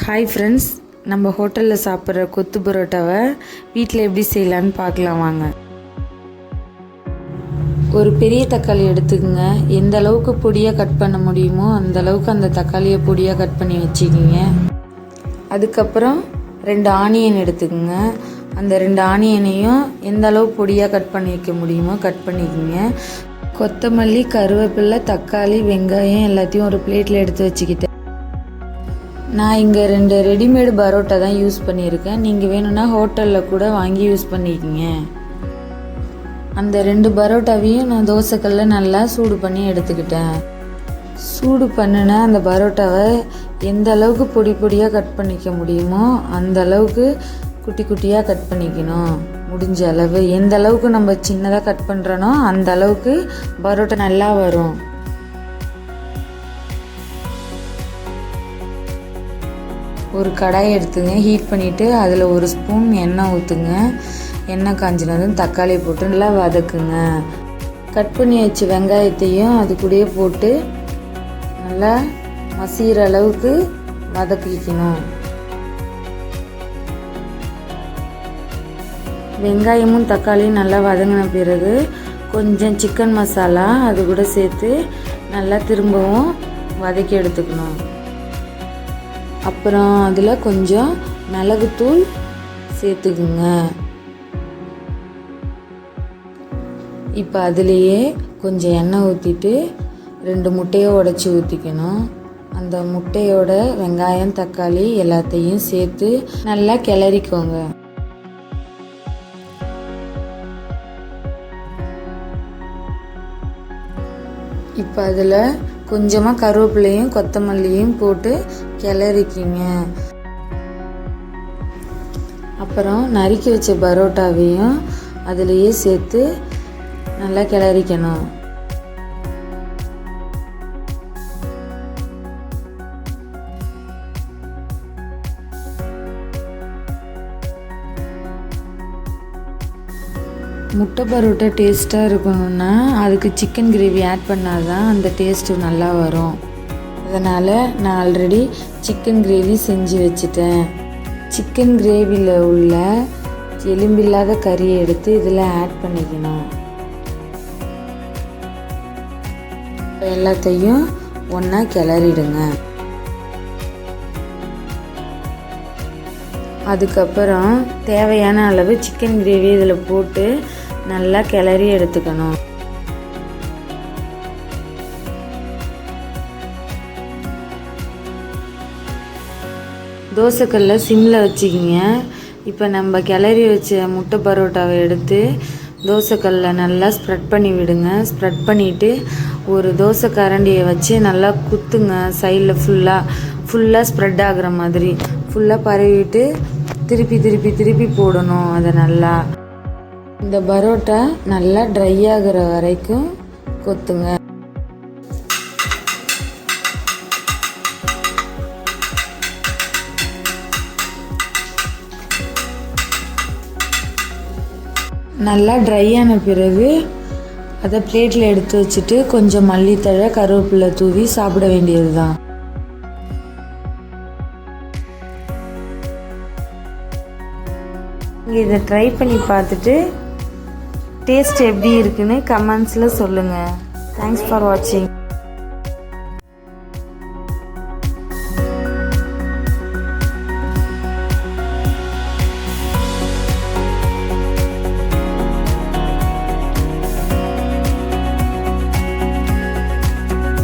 Hi friends, நம்ம ஹோட்டலில் சாப்பிட்ற கொத்து பரோட்டாவை வீட்டில் எப்படி செய்யலான்னு பார்க்கலாம் வாங்க. ஒரு பெரிய தக்காளி எடுத்துக்கோங்க. எந்த அளவுக்கு பொடியாக கட் பண்ண முடியுமோ அந்த அளவுக்கு அந்த தக்காளியை பொடியாக கட் பண்ணி வச்சுக்கிங்க. அதுக்கப்புறம் 2 ஆனியன் எடுத்துக்கோங்க. அந்த 2 ஆனியனையும் எந்த அளவுக்கு பொடியாக கட் பண்ணி வைக்க முடியுமோ கட் பண்ணிக்கோங்க. கொத்தமல்லி, கருவேப்பிலை, தக்காளி, வெங்காயம் எல்லாத்தையும் ஒரு பிளேட்டில் எடுத்து வச்சுக்கிட்டேன். நான் இங்கே 2 ரெடிமேடு பரோட்டா தான் யூஸ் பண்ணியிருக்கேன். நீங்கள் வேணும்னா ஹோட்டலில் கூட வாங்கி யூஸ் பண்ணிக்கிங்க. அந்த 2 பரோட்டாவையும் நான் தோசைக்கல்ல நல்லா சூடு பண்ணி எடுத்துக்கிட்டேன். சூடு பண்ணின அந்த பரோட்டாவை எந்த அளவுக்கு பொடி பொடியாக கட் பண்ணிக்க முடியுமோ அந்த அளவுக்கு குட்டி குட்டியாக கட் பண்ணிக்கணும். முடிஞ்ச அளவு எந்த அளவுக்கு நம்ம சின்னதாக கட் பண்ணுறனோ அந்த அளவுக்கு பரோட்டா நல்லா வரும். ஒரு கடாயை எடுத்துங்க. ஹீட் பண்ணிவிட்டு அதில் 1 ஸ்பூன் எண்ணெய் ஊற்றுங்க. எண்ணெய் காஞ்சினதும் தக்காளியை போட்டு நல்லா வதக்குங்க. கட் பண்ணி வச்ச வெங்காயத்தையும் அது கூடயே போட்டு நல்லா மசிகிற அளவுக்கு வதக்கிக்கணும். வெங்காயமும் தக்காளியும் நல்லா வதங்கின பிறகு கொஞ்சம் சிக்கன் மசாலா அது கூட சேர்த்து நல்லா திரும்பவும் வதக்கி எடுத்துக்கணும். அப்புறம் அதில் கொஞ்சம் மிளகுத்தூள் சேர்த்துக்குங்க. இப்போ அதுலேயே கொஞ்சம் எண்ணெய் ஊற்றிட்டு 2 முட்டையை உடைச்சி ஊற்றிக்கணும். அந்த முட்டையோட வெங்காயம், தக்காளி எல்லாத்தையும் சேர்த்து நல்லா கிளறிக்கோங்க. இப்போ அதில் கொஞ்சமாக கருவேப்பிலையும் கொத்தமல்லியும் போட்டு கிளறிக்கிங்க. அப்புறம் நறுக்கி வச்ச பரோட்டாவையும் அதிலேயே சேர்த்து நல்லா கிளறிக்கணும். முட்டை பரோட்டா டேஸ்ட்டாக இருக்கணும்னா அதுக்கு சிக்கன் கிரேவி ஆட் பண்ணால் தான் அந்த டேஸ்ட்டு நல்லா வரும். அதனால் நான் ஆல்ரெடி சிக்கன் கிரேவி செஞ்சு வச்சுட்டேன். சிக்கன் கிரேவியில் உள்ள எலும்பில்லாத கறியை எடுத்து இதில் ஆட் பண்ணிக்கணும். எல்லாத்தையும் ஒன்றா கிளறிடுங்க. அதுக்கப்புறம் தேவையான அளவு சிக்கன் கிரேவி இதில் போட்டு நல்லா கிளறி எடுத்துக்கணும். தோசைக்கல்ல சிம்மில் வச்சுக்கிங்க. இப்போ நம்ம கிளறி வச்ச முட்டை பரோட்டாவை எடுத்து தோசைக்கல்ல நல்லா ஸ்ப்ரெட் பண்ணி விடுங்க. ஸ்ப்ரெட் பண்ணிவிட்டு ஒரு தோசை கரண்டியை வச்சு நல்லா குத்துங்க. சைடில் ஃபுல்லாக ஸ்ப்ரெட் ஆகிற மாதிரி ஃபுல்லாக பரவிட்டு திருப்பி போடணும். அதை நல்லா இந்த பரோட்டா நல்லா ட்ரை ஆகிற வரைக்கும் கொத்துங்க. நல்லா ட்ரை ஆன பிறகு அதை பிளேட்டில் எடுத்து வச்சுட்டு கொஞ்சம் மல்லித்தழை, கருவேப்பிலை தூவி சாப்பிட வேண்டியது தான். இதை ட்ரை பண்ணி பார்த்துட்டு டேஸ்ட் எப்படி இருக்குன்னு கமெண்ட்ஸில் சொல்லுங்கள். தேங்க்ஸ் ஃபார் வாட்சிங்.